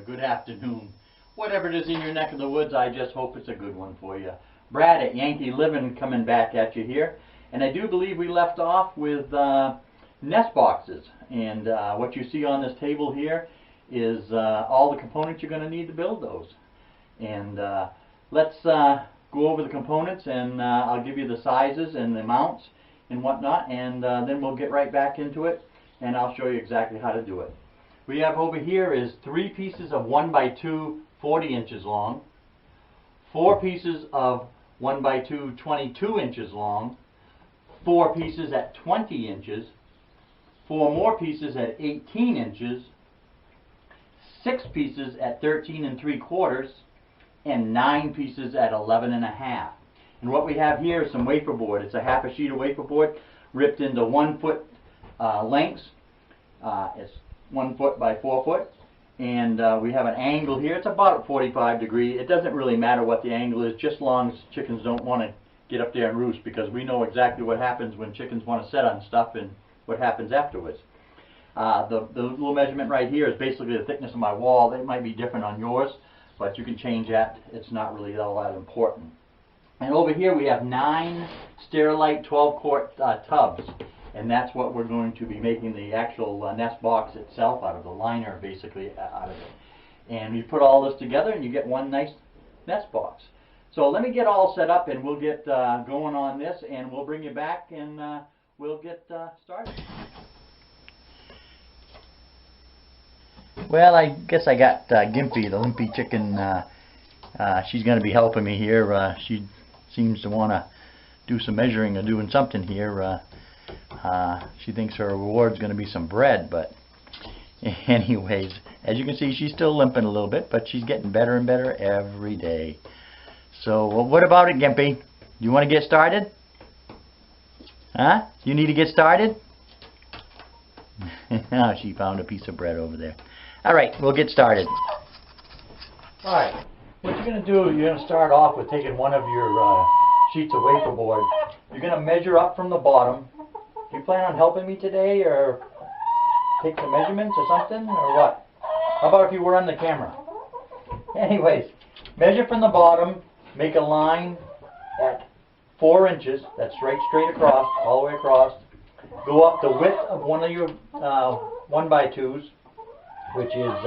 good afternoon. Whatever it is in your neck of the woods, I just hope it's a good one for you. Brad at Yankee Liv'n coming back at you here. And I do believe we left off with nest boxes. And what you see on this table here is all the components you're going to need to build those. And let's go over the components, and I'll give you the sizes and the amounts and whatnot, and then we'll get right back into it, and I'll show you exactly how to do it. We have over here is 3 pieces of 1x2 40 inches long, 4 pieces of 1x2 22 inches long, 4 pieces at 20 inches, 4 more pieces at 18 inches, 6 pieces at 13 3/4, and 9 pieces at 11 1/2. And what we have here is some wafer board. It's a half a sheet of wafer board ripped into 1 foot lengths. It's 1 foot by 4 foot. And we have an angle here. It's about 45 degrees. It doesn't really matter what the angle is, just as long as chickens don't want to get up there and roost, because we know exactly what happens when chickens want to set on stuff and what happens afterwards. The little measurement right here is basically the thickness of my wall. It might be different on yours, but you can change that. It's not really all that important. And over here we have 9 Sterilite 12-quart tubs, and that's what we're going to be making the actual nest box itself out of, the liner basically out of it. And you put all this together and you get one nice nest box. So let me get all set up, and we'll get going on this, and we'll bring you back, and we'll get started. Well, I guess I got Gimpy, the limpy chicken. She's going to be helping me here. She seems to want to do some measuring or doing something here. She thinks her reward's going to be some bread, but anyways, as you can see, she's still limping a little bit, but she's getting better and better every day. So, well, what about it, Gimpy? You want to get started? Huh? You need to get started? Oh, she found a piece of bread over there. All right, we'll get started. All right, what you're going to do, you're going to start off with taking one of your sheets of wafer board. You're going to measure up from the bottom. Do you plan on helping me today, or take some measurements or something, or what? How about if you were on the camera? Anyways, measure from the bottom, make a line at 4 inches. That's right, straight across, all the way across. Go up the width of one of your 1x2s, which is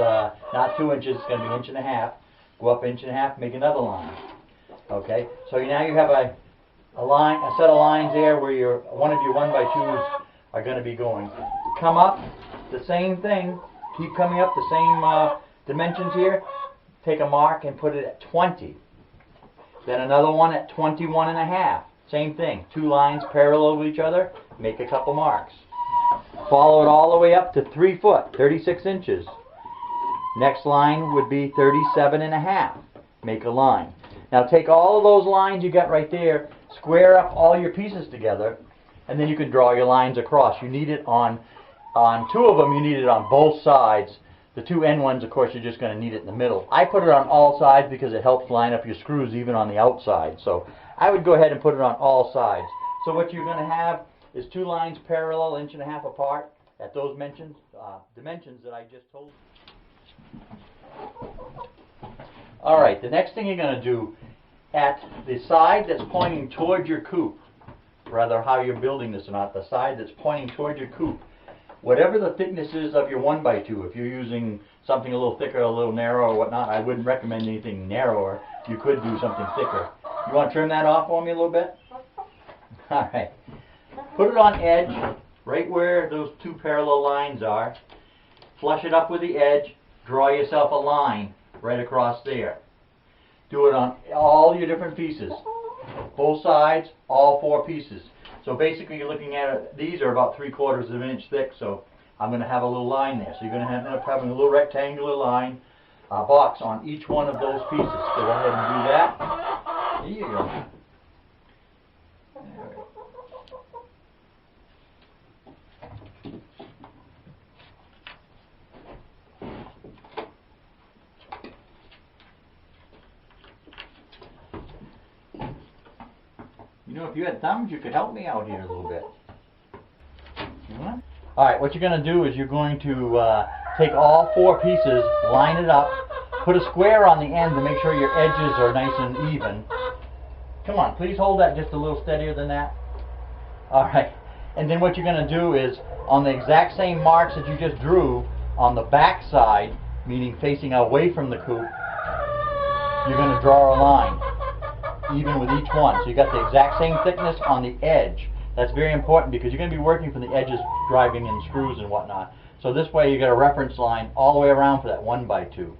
not 2 inches, it's going to be 1.5 inches. Go up 1.5 inches, make another line. Okay, so now you have a set of lines there where one of your 1x2s are going to be going. Come up, the same thing, keep coming up, the same dimensions here. Take a mark and put it at 20. Then another one at 21.5. Same thing, 2 lines parallel with each other, make a couple marks. Follow it all the way up to 3 foot, 36 inches. Next line would be 37.5. Make a line. Now take all of those lines you got right there, square up all your pieces together, and then you can draw your lines across. You need it on 2 of them, you need it on both sides. The 2 end ones, of course, you're just going to need it in the middle. I put it on all sides because it helps line up your screws even on the outside. So I would go ahead and put it on all sides. So what you're going to have is 2 lines parallel, 1.5 inches apart at those dimensions that I just told you. Alright, the next thing you're going to do, at the side that's pointing toward your coop, rather how you're building this or not, the side that's pointing toward your coop, whatever the thickness is of your 1x2, if you're using something a little thicker, a little narrower or whatnot, I wouldn't recommend anything narrower. You could do something thicker. You want to trim that off for me a little bit? Alright. Put it on edge, right where those 2 parallel lines are. Flush it up with the edge. Draw yourself a line right across there. Do it on all your different pieces. Both sides, all 4 pieces. So basically you're looking at it, these are about 3/4 of an inch thick, so I'm going to have a little line there. So you're going to end up having a little rectangular line, box on each one of those pieces. So go ahead and do that. There you go. You know, if you had thumbs, you could help me out here a little bit. Alright, what you're going to do is you're going to take all 4 pieces, line it up, put a square on the end to make sure your edges are nice and even. Come on, please hold that just a little steadier than that. Alright, and then what you're going to do is, on the exact same marks that you just drew, on the back side, meaning facing away from the coop, you're going to draw a line, even with each one. So you got the exact same thickness on the edge. That's very important because you're going to be working from the edges, driving in screws and whatnot. So this way you got a reference line all the way around for that 1x2.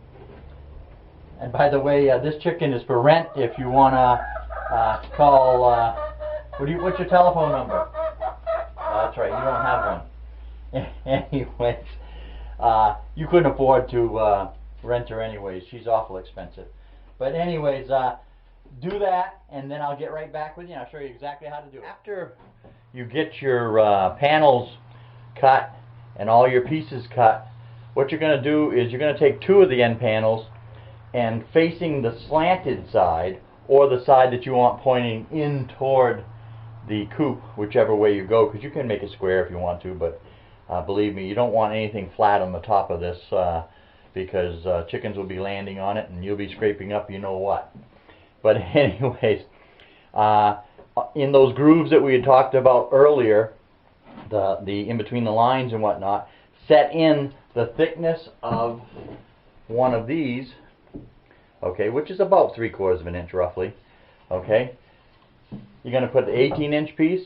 And by the way, this chicken is for rent if you want to call, what's your telephone number? That's right, you don't have one. Anyways, you couldn't afford to rent her anyways. She's awful expensive. But anyways, do that, and then I'll get right back with you and I'll show you exactly how to do it. After you get your panels cut and all your pieces cut, what you're going to do is you're going to take two of the end panels and facing the slanted side, or the side that you want pointing in toward the coop, whichever way you go, because you can make it square if you want to, but believe me, you don't want anything flat on the top of this because chickens will be landing on it and you'll be scraping up you know what. But anyways, in those grooves that we had talked about earlier, the in between the lines and whatnot, set in the thickness of one of these, okay, which is about 3/4 of an inch roughly. Okay, you're going to put the 18-inch piece,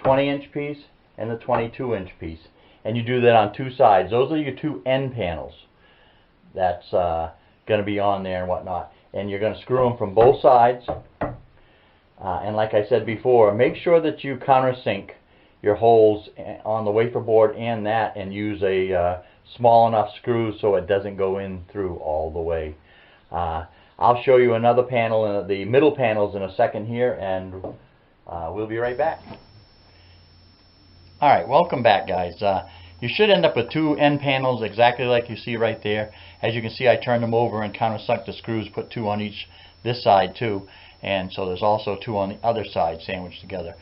20-inch piece, and the 22-inch piece, and you do that on two sides. Those are your two end panels that's going to be on there and whatnot, and you're going to screw them from both sides. And like I said before, make sure that you countersink your holes on the wafer board and that, and use a small enough screw so it doesn't go in through all the way. I'll show you another panel, the middle panels, in a second here, and we'll be right back. Alright, welcome back, guys. You should end up with two end panels exactly like you see right there. As you can see, I turned them over and countersunk the screws, put two on each this side too, and so there's also two on the other side sandwiched together.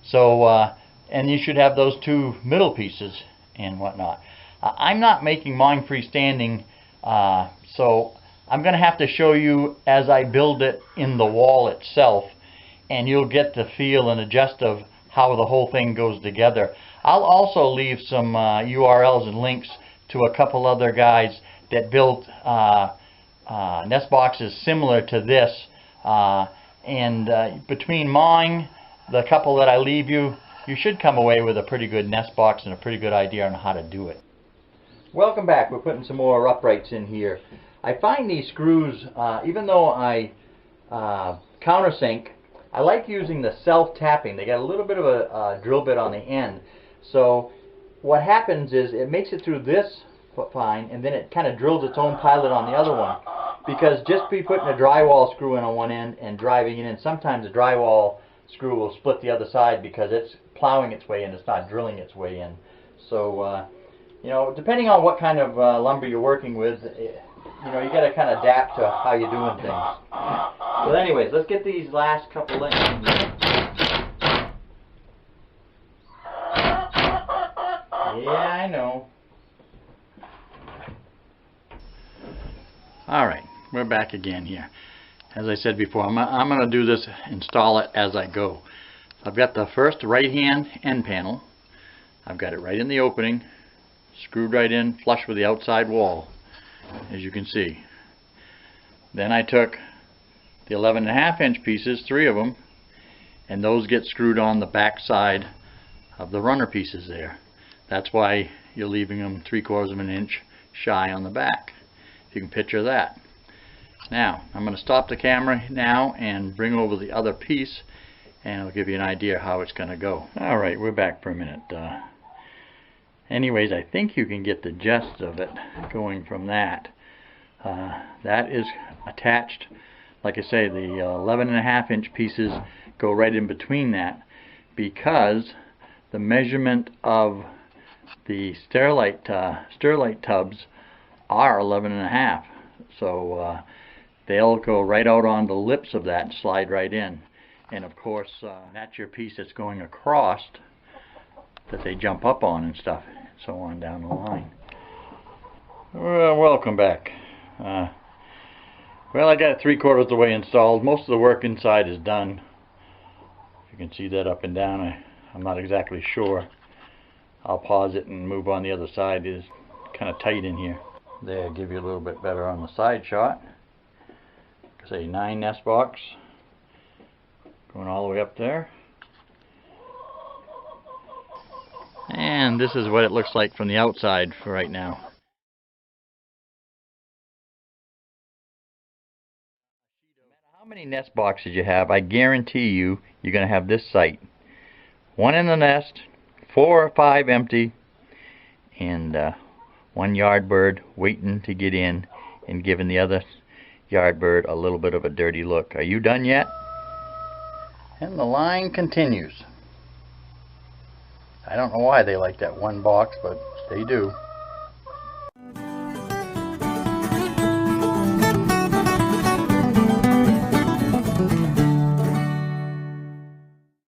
So and you should have those two middle pieces and whatnot. I'm not making mine freestanding, so I'm going to have to show you as I build it in the wall itself, and you'll get the feel and adjust of how the whole thing goes together. I'll also leave some URLs and links to a couple other guys that built nest boxes similar to this, and between mine, the couple that I leave you, you should come away with a pretty good nest box and a pretty good idea on how to do it. Welcome back. We're putting some more uprights in here. I find these screws, even though I countersink, I like using the self-tapping. They got a little bit of a drill bit on the end. So what happens is it makes it through this fine, and then it kind of drills its own pilot on the other one. Because just be putting a drywall screw in on one end and driving it in, sometimes the drywall screw will split the other side because it's plowing its way in, it's not drilling its way in. So, you know, depending on what kind of lumber you're working with, you know, you got to kind of adapt to how you're doing things. So anyways, let's get these last couple links in here. Yeah, I know. Alright, we're back again here. As I said before, I'm going to do this, install it as I go. I've got the first right hand end panel. I've got it right in the opening, screwed right in, flush with the outside wall, as you can see. Then I took the 11.5-inch pieces, 3 of them, and those get screwed on the back side of the runner pieces there. That's why you're leaving them 3/4 of an inch shy on the back. If you can picture that. Now, I'm going to stop the camera now and bring over the other piece, and I'll give you an idea how it's going to go. Alright, we're back for a minute. Anyways, I think you can get the gist of it going from that. That is attached, like I say, the 11.5-inch pieces go right in between that, because the measurement of the Sterlite tubs are 11.5. So they'll go right out on the lips of that and slide right in. And of course, that's your piece that's going across that they jump up on and stuff, and so on down the line. Well, welcome back. Well, I got it 3/4 of the way installed. Most of the work inside is done. You can see that up and down. I'm not exactly sure. I'll pause it and move on the other side. It is kind of tight in here. There, give you a little bit better on the side shot. Say 9 nest box going all the way up there. And this is what it looks like from the outside for right now. How many nest boxes you have, I guarantee you're going to have this sight. 1 in the nest, 4 or 5 empty, and 1 yard bird waiting to get in and giving the other yard bird a little bit of a dirty look. Are you done yet? And the line continues. I don't know why they like that one box, but they do.